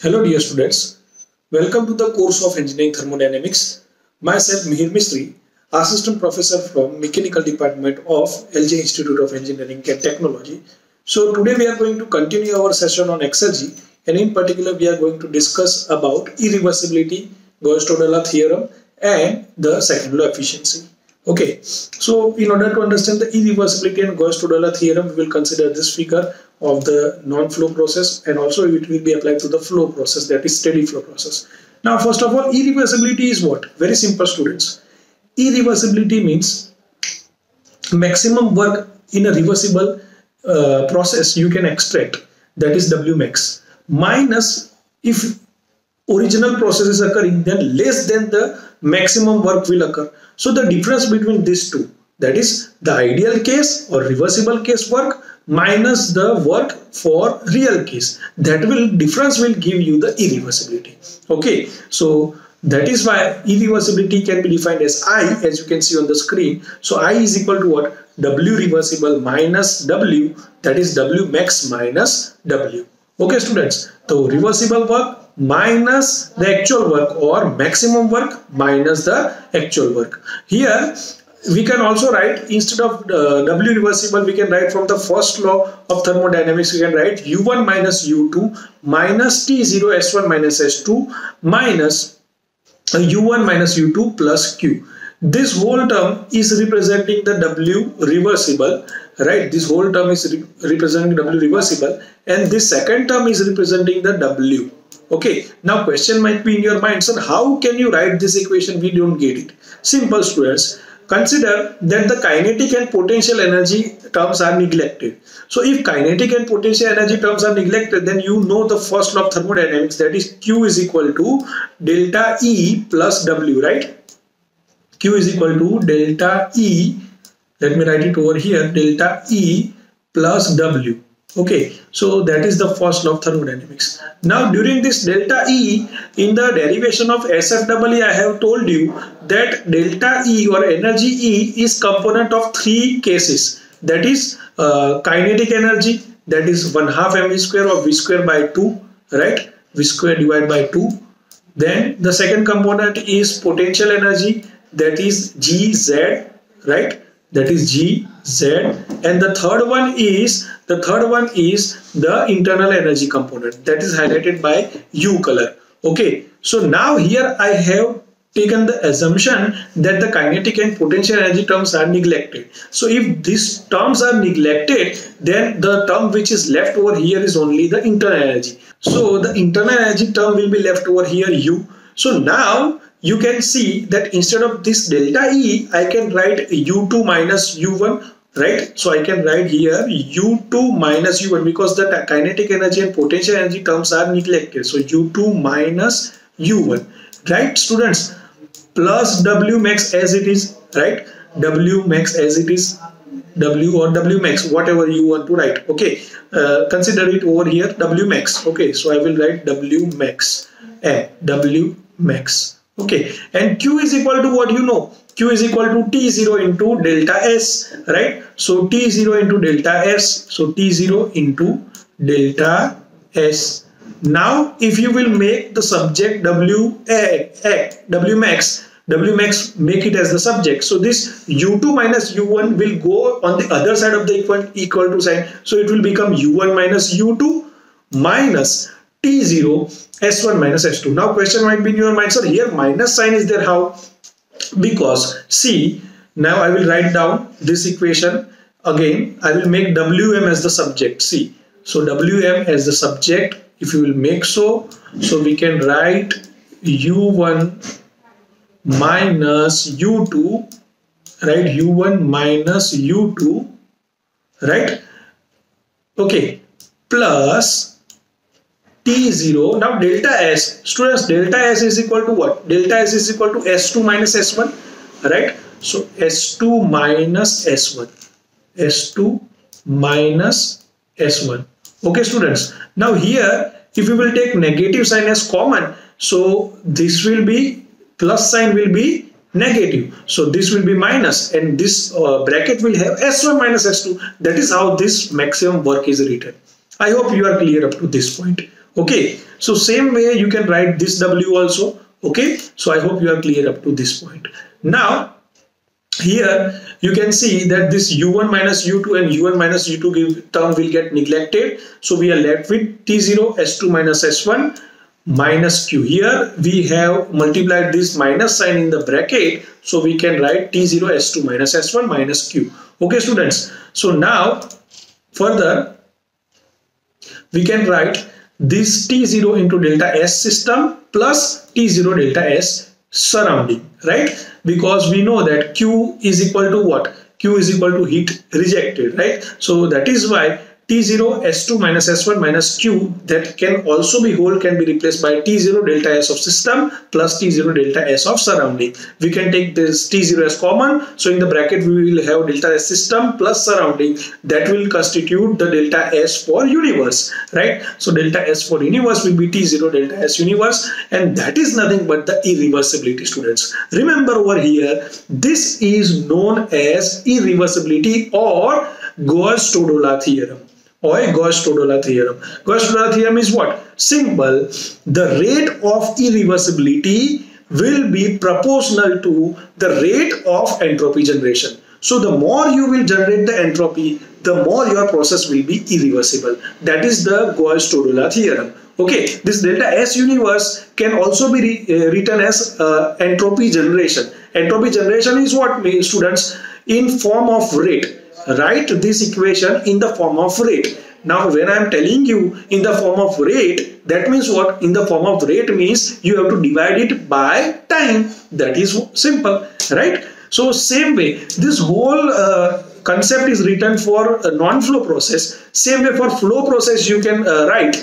Hello dear students, welcome to the course of Engineering Thermodynamics. Myself Mihir Mistry, Assistant Professor from Mechanical Department of LJ Institute of Engineering and Technology. So today we are going to continue our session on exergy, and in particular we are going to discuss about irreversibility, Gauss-Todala theorem and the second law efficiency. Okay, so in order to understand the irreversibility and Gauss-Todala theorem, we will consider this figure of the non-flow process, and also it will be applied to the flow process, that is steady flow process. Now first of all, irreversibility is what? Very simple, students. Irreversibility means maximum work in a reversible process you can extract, that is W max, minus if original process is occurring, then less than the maximum work will occur. So the difference between these two, that is the ideal case or reversible case work minus the work for real case, that difference will give you the irreversibility. Okay, so that is why irreversibility can be defined as I, as you can see on the screen. So I is equal to what? W reversible minus W, that is W max minus W. Okay students, so reversible work minus the actual work, or maximum work minus the actual work. Here we can also write, instead of W reversible, we can write from the first law of thermodynamics, we can write U1 minus U2 minus T0 S1 minus S2 minus U1 minus U2 plus Q. This whole term is representing the W reversible, right? This whole term is representing W reversible, and this second term is representing the W. Okay, now question might be in your mind, sir, how can you write this equation? We don't get it. Simple, students. Consider that the kinetic and potential energy terms are neglected. So if kinetic and potential energy terms are neglected, then you know the first law of thermodynamics, that is Q is equal to delta E plus W, right? Q is equal to delta E, let me write it over here, delta E plus W. Okay, so that is the first law of thermodynamics. Now during this delta E, in the derivation of SFEE, I have told you that delta E or energy E is component of three cases. That is kinetic energy, that is 1/2 mv square or v square by 2, right? V square divided by 2. Then the second component is potential energy, that is GZ, right? That is GZ, and the third one is the internal energy component, that is highlighted by U color. Okay, so now here I have taken the assumption that the kinetic and potential energy terms are neglected. So if these terms are neglected, then the term which is left over here is only the internal energy. So the internal energy term will be left over here, U. So now you can see that instead of this delta E, I can write U2 minus U1, right? So I can write here U2 minus U1, because the kinetic energy and potential energy terms are neglected. So U2 minus U1, right students? Plus W max as it is, right? W max as it is, W or W max, whatever you want to write. Okay, consider it over here W max. Okay, so I will write W max and W max. Okay, and Q is equal to what? You know, Q is equal to T0 into delta S, right? So T0 into delta S, so T0 into delta S. Now if you will make the subject W max, make it as the subject. So this U2 minus U1 will go on the other side of the equal to sign. So it will become U1 minus U2 minus T0 S1 minus S2. Now question might be in your mind, sir, here minus sign is there, how? Because see, now I will write down this equation again. I will make Wm as the subject. See, so Wm as the subject, if you will make so we can write U1 minus U2, right? U1 minus U2, right? Okay, plus T0. Now delta S, students, delta S is equal to what? Delta S is equal to S2 minus S1, right? So S2 minus S1, S2 minus S1. Okay students, now here if you will take negative sign as common, so this will be plus sign will be negative, so this will be minus, and this bracket will have S1 minus S2. That is how this maximum work is written. I hope you are clear up to this point. Okay, so same way you can write this W also. Okay, so I hope you are clear up to this point. Now here you can see that this u1 minus u2 and u1 minus u2 term will get neglected. So we are left with T0 S2 minus S1 minus Q. Here we have multiplied this minus sign in the bracket. So we can write T0 S2 minus S1 minus Q. Okay students. So now further we can write this T0 into delta S system plus T0 delta S surrounding, right? Because we know that Q is equal to what? Q is equal to heat rejected, right? So that is why T0 S2 minus S1 minus Q that can also be replaced by T0 delta S of system plus T0 delta S of surrounding. We can take this T0 as common. So in the bracket we will have delta S system plus surrounding, that will constitute the delta S for universe, right? So delta S for universe will be T0 delta S universe, and that is nothing but the irreversibility, students. Remember over here, this is known as irreversibility or Gauss-Todolo theorem. Gauss-Todolo theorem. Gauss-Todolo theorem is what? Simple. The rate of irreversibility will be proportional to the rate of entropy generation. So the more you will generate the entropy, the more your process will be irreversible. That is the Gauss-Todolo theorem. Okay, this delta S universe can also be written as entropy generation. Entropy generation is what, students? In form of rate. Write this equation in the form of rate. Now when I am telling you in the form of rate, that means what? In the form of rate means you have to divide it by time. That is simple, right? So same way, this whole concept is written for a non-flow process. Same way for flow process you can write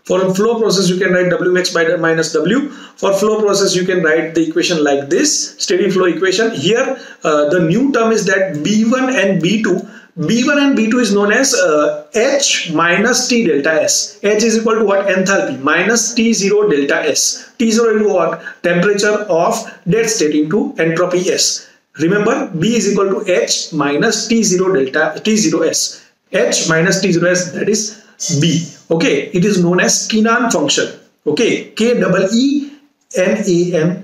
for flow process you can write Wmax by minus W. For flow process you can write the equation like this, steady flow equation. Here the new term is that B1 and B2. B1 and B2 is known as H minus T delta S. H is equal to what? Enthalpy minus T0 delta S. T0 is what? Temperature of dead state into entropy S. Remember, B is equal to H minus T0 delta T0 S. H minus T0 S, that is B. Okay, it is known as Keenan function. Okay, K-E-E-N-A-N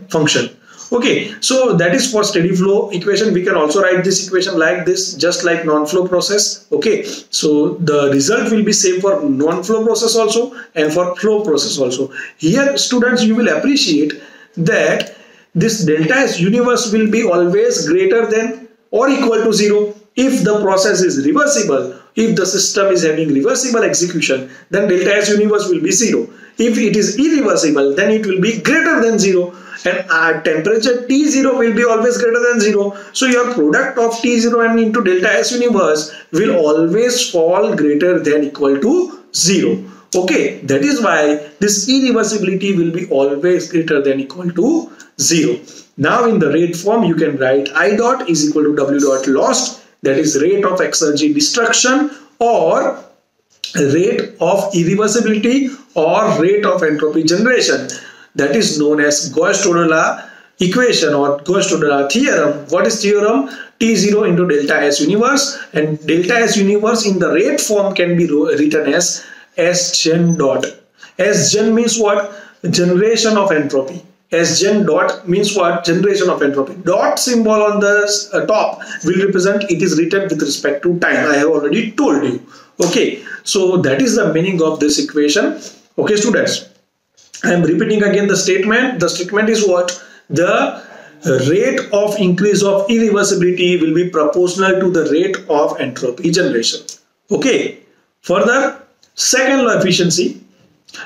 function. Okay, so that is for steady flow equation. We can also write this equation like this, just like non-flow process. Okay, so the result will be same for non-flow process also and for flow process also. Here, students, you will appreciate that this delta S universe will be always greater than or equal to 0 if the process is reversible. If the system is having reversible execution, then delta S universe will be 0. If it is irreversible, then it will be greater than 0. And our temperature T0 will be always greater than 0. So your product of T0 and into delta S universe will always fall greater than equal to 0. Okay, that is why this irreversibility will be always greater than equal to 0. Now in the rate form you can write I dot is equal to W dot lost, that is rate of exergy destruction or rate of irreversibility or rate of entropy generation. That is known as Gauss-Todolo equation or Gauss-Todolo theorem. What is theorem? T0 into delta S universe, and delta S universe in the rate form can be written as Sgen dot. Sgen means what? Generation of entropy. Sgen dot means what? Generation of entropy. Dot symbol on the top will represent it is written with respect to time. I have already told you. Okay, so that is the meaning of this equation. Okay, students, I am repeating again the statement. The statement is what? The rate of increase of irreversibility will be proportional to the rate of entropy generation. Okay, further, second law efficiency.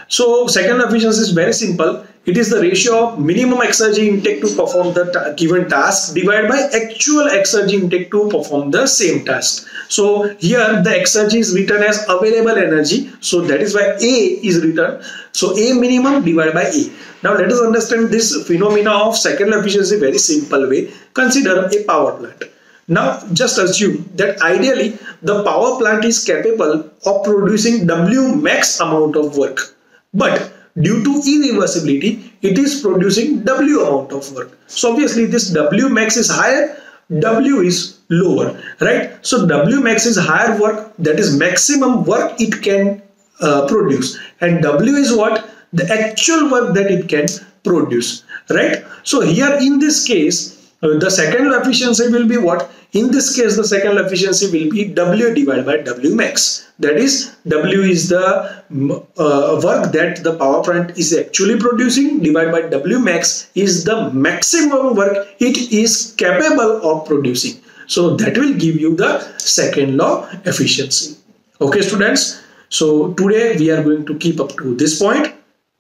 So second law efficiency is very simple. It is the ratio of minimum exergy intake to perform the given task divided by actual exergy intake to perform the same task. So here the exergy is written as available energy. So that is why A is written. So A minimum divided by A. Now let us understand this phenomena of second law efficiency very simple way. Consider a power plant. Now just assume that ideally the power plant is capable of producing W max amount of work. But due to irreversibility, it is producing W amount of work. So obviously this W max is higher, W is lower, right? So W max is higher work, that is maximum work it can produce, and W is what? The actual work that it can produce, right? So here in this case, the second law efficiency will be what? In this case, the second law efficiency will be W divided by W max. That is, W is the work that the power plant is actually producing, divided by W max is the maximum work it is capable of producing. So that will give you the second law efficiency. Okay, students. So today we are going to keep up to this point.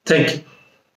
Thank you.